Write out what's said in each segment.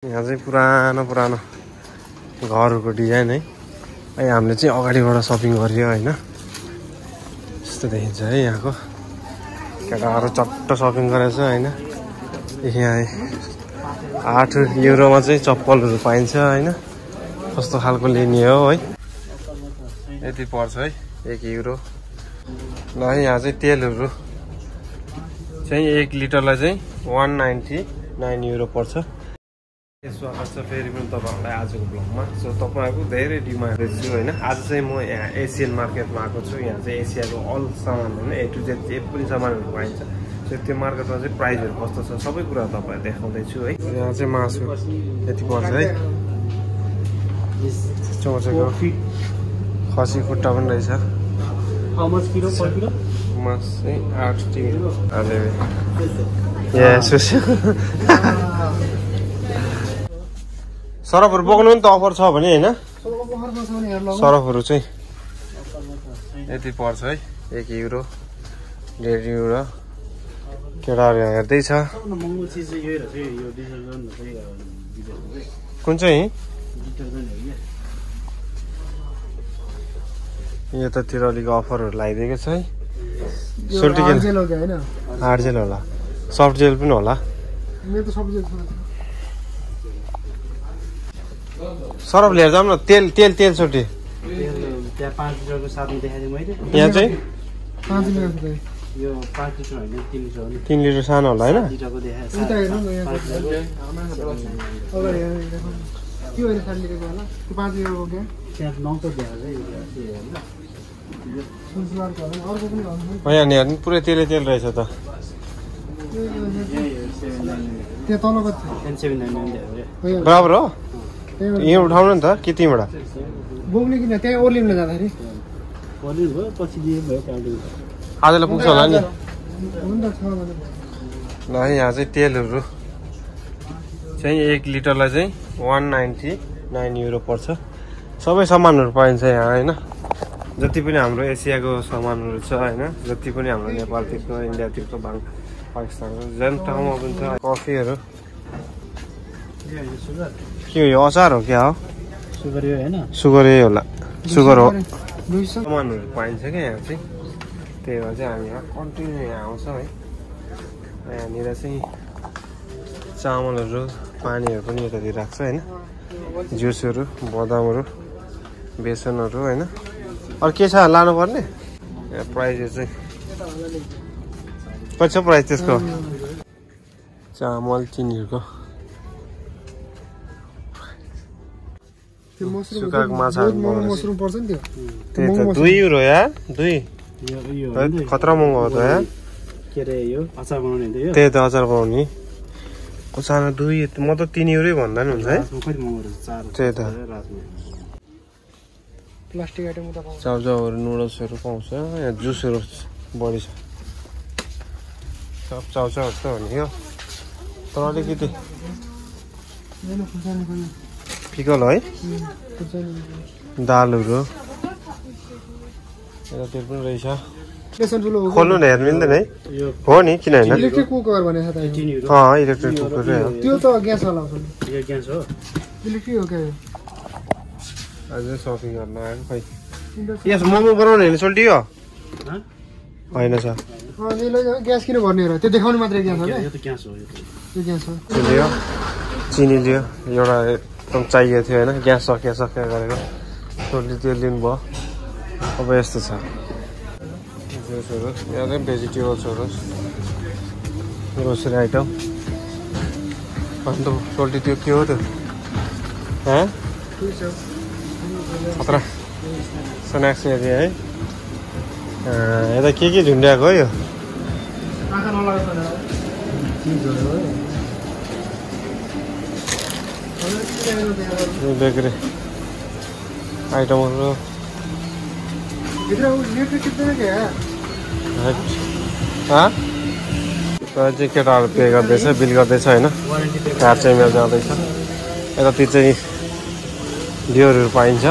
यहाँ चाहिँ पुरानो घरहरूको डिजाइन है। हामीले चाहिँ अगाडिबाट सपिङ गरियो हैन। यस्तो देखिन्छ है यहाँको। केटाहरु चट्ट सपिङ गरेछ हैन। यहाँ 8 युरोमा चाहिँ चप्पलहरु पाइन्छ हैन। कस्तो खालको लिने हो है। यति पर्छ है 1 युरो। ल यहाँ चाहिँ तेलहरु चाहिँ 1 लिटरलाई चाहिँ 199 युरो पर्छ। स्वागत छ फेरि पनि तपाईहरुलाई आजको ब्लगमा। सो तपाईहरुको धेरै डिमान्ड छु हैन। आज चाहिँ म यहाँ एशियन मार्केटमा आएको छु। यहाँ चाहिँ एसियाको अल सामान हैन ए टु जेड जे पनि सामानहरु पाइन्छ। सो त्यो मार्केटमा चाहिँ प्राइसहरु कस्तो छ सबै कुरा तपाईहरुलाई देखाउँदै छु है। यहाँ चाहिँ मासु यति पर्छ है। चौचको खसी खुट्टा पनि रहेछ। How much kilo per kilo? मास चाहिँ 8 किलो। अरे यस सरफहरु बोक्नु पनि त अफर छ भने हैन। सरफहरु चाहिँ यति पर्छ है 1 युरो 1.5 युरो। केटाहरु हेर्दै छ। कुन चाहिँ यतातिर अलिक अफरहरु लगाइदिएको छ है। सोल्टी जेल हो हैन। हार्ड जेल होला। सफ्ट जेल पनि होला। मेरो त सफ्ट जेल छ। सरफ लिएर जाम न। तेल सोल्टी त्यहाँ 5 लिटरको साथमा देखाइदिए मैले। यहाँ चाहिँ 5 लिटर यो 5 लिटर हैन 3 लिटर हो नि। 3 लिटर सानो होला हैन। लिटरको देखाए। उता हेर्नु न यहाँ अगाडि के होइन 4 लिटरको होला। त्यो 5 लिटरको के त्यहाँ 9 त देखाछ है। सुन्सलारको होला अर्को पनि हुन्छ। यहाँ हेर्नु पुरै तेल रहेछ त। त्यो तलको 1079 बराबर हो। यहाँ उठाउनु नि त कि तिमीबाट बोक्ने किन त्यहाँ ओर्लिमले जाँदाखेरि ओर्लिम भयो पछि दिए भयो काउन्टिङ आजलाई पुग्छ होला नि। हुन्छ छ भने ल यहाँ चाहिँ तेलहरु चाहिँ 1 लिटरलाई चाहिँ 199 युरो पर्छ। सबै सामानहरु पाइन्छ यहाँ हैन। जति पनि हाम्रो एसियाको सामानहरु छ हैन। जति पनि हाम्रो नेपालतिरको इन्डियातिरको पाकिस्तानको जुन ठाउँमा पनि छ। कफीहरु के हो अचार हो क्या हो। सुगर यो हैन। सुगर यही होला। सुगर हो। सामानहरु पाइन्छ क्या यहाँ चाहिँ। त्यही भएर चाहिँ हामी यहाँ कन्टिन्यू यहाँ आउँछ है। यहाँनिर चाहिँ चामलहरु पानीहरु पनि यतातिर राख्छ हैन। जुसहरु बदामहरु बेसनहरु हैन। अरु के छ लानु पर्ने। यहाँ प्राइस चाहिँ कति छ प्राइस त्यसको। चामल चिनीहरुको सुकाको माछाहरु मसरुम पर्छ नि त्यो। त्यही त 2 युरो या 2 यो खतरा महँगो हो त यार। के रे यो अचार बनाउने नि यो। त्यही त अचार बनाउने। सानो 2 म त 3 युरै भन्दा नि हुन्छ है। कति महँगो रहेछ 4। त्यही त प्लास्टिक आइटम त पाउँछ। चाउचाउहरु नुडल्सहरु पाउँछ। यहाँ जुसहरु बढी छ। सब चाउचाउहरु त हो नि यो। तर अलिकति फिकल है। दालहरु यतातिर पनि रहेछ। खोल्नु न हेर्नु मिल्दैन है। हो नि किन हैन। इलेक्ट्रिक कुकर भने छ त 3 युरो। इलेक्ट्रिक कुकर हो। त्यो त ग्यास वाला हो। यो ग्यास हो। इलेक्ट्रिक हो के। अझै सपिङ गर्न आएको खै। यस मोमो बनाउने हैन सोल्टी हो। हैन छ। ग्यास किन भर्ने र त्यो देखाउने मात्रै ग्यास हो के। यो त ग्यास हो। यो ग्यास हो। लियो चिनी लियो एउटा एकदम चाहिएको थियो हैन। ग्यास सकिया गरेको सोल्टी त्यो लिनु भयो। अब यस्तो छ जुसहरु यहाँ चाहिँ भेजिटेबल्सहरु ग्रोसरी आइटम। अन्त सोल्टी त्यो के हो त खतरा स्न्याक्स एरिया है। यता के झुन्ड्याएको हो यो। बेकरी आइटमहरु चाहिँ केटाहरु पे गर्दैछ बिल गर्दैछ हैन। कार चाहिँ मेरो जाँदैछ। यतातिर चाहिँ डियोरहरु पाइन्छ।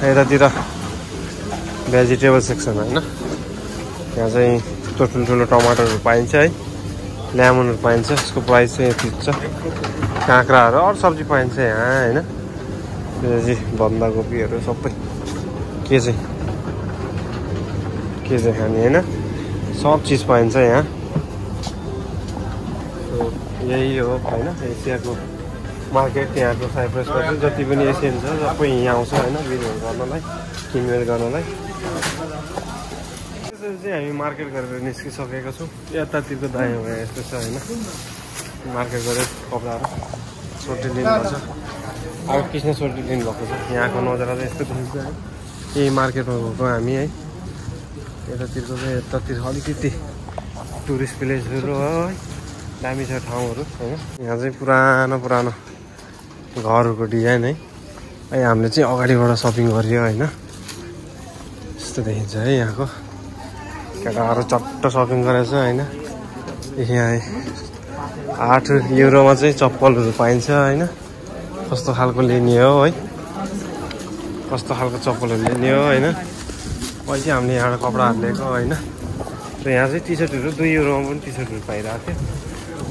यतातिर भेजिटेबल सेक्सन हैन। यहाँ चाहिँ ठुलो टमाटरहरु पाइन्छ है। ल्यामनहरू पाइन्छ। यसको प्राइस चाहिँ यति छ। काँक्राहरू अरू सब्जी पाइन्छ यहाँ होइन। त्यसपछि बन्दाकोपीहरू सबै के चाहिँ खाने होइन, सब चिज पाइन्छ यहाँ। यही हो होइन एसियाको मार्केट। यहाँको साइप्रसको चाहिँ जति पनि एसियन छ सबै यहाँ आउँछ होइन बिलहरू गर्नलाई, किनमेल गर्नलाई। त्यसरी चाहिँ हामी मार्केट गरेर निस्किसकेको छौँ। यतातिरको दायाँ भए यस्तो छ होइन, मार्केट गरेर कपडाहरू सोटी लिनुपर्छ। अब किस्न सोटी लिनुभएको छ। यहाँको नजारा चाहिँ यस्तो देखिन्छ है। यही मार्केटमा गएको हामी है। यतातिरको चाहिँ यतातिर अलिकति टुरिस्ट प्लेसहरू हो है, दामी छ ठाउँहरू होइन। यहाँ चाहिँ पुरानो घरहरूको डिजाइन है। अहिले हामीले चाहिँ अगाडिबाट सपिङ गरियो होइन। यस्तो देखिन्छ है यहाँको। केटाहरू चट्ट सपिङ गरेछ होइन। यहाँ 8 युरोमा चाहिँ चप्पलहरू पाइन्छ होइन। कस्तो खालको लिने हो है, कस्तो खालको चप्पलहरू लिने हो होइन। अहिले चाहिँ हामीले यहाँबाट कपडाहरू लिएको होइन। र यहाँ चाहिँ टी सर्टहरू 2 युरोमा पनि टी सर्टहरू पाइरहेको थियो।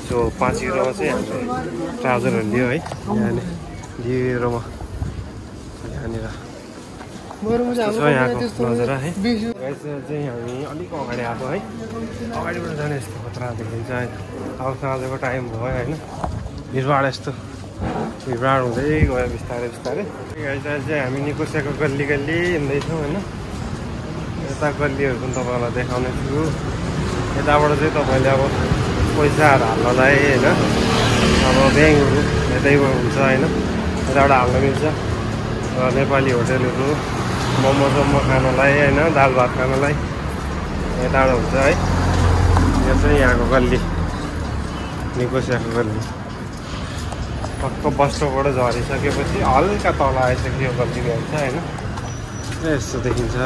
सो 5 युरोमा चाहिँ हामीले ट्राउजरहरू लियो है। यहाँले 2 युरोमा यहाँनिर यहाँको नजारा है। चाहिँ हामी अलिक अगाडि आएको है। अगाडिबाट जाने यस्तो खतरा देखिन्छ है। अब साँझको टाइम भयो होइन। भिडभाड यस्तो भिडभाड हुँदै गयो बिस्तारै बिस्तारै। चाहिँ हामी निकोसियाको गल्ली हिँड्दैछौँ होइन। यता गल्लीहरू पनि तपाईँहरूलाई देखाउने छु। यताबाट चाहिँ तपाईँले अब पैसाहरू हाल्नलाई होइन, अब ब्याङ्कहरू यतैबाट हुन्छ होइन। यताबाट हाल्न मिल्छ। र नेपाली होटेलहरू मोमो खानलाई होइन, दाल भात खानलाई यताबाट हुन्छ है। यो चाहिँ यहाँको गल्ली, निकोसियाको गल्ली। पक्क बस स्टपबाट झरिसकेपछि हल्का तल आइसक्यो गल्ली भन्छ होइन। यस्तो देखिन्छ।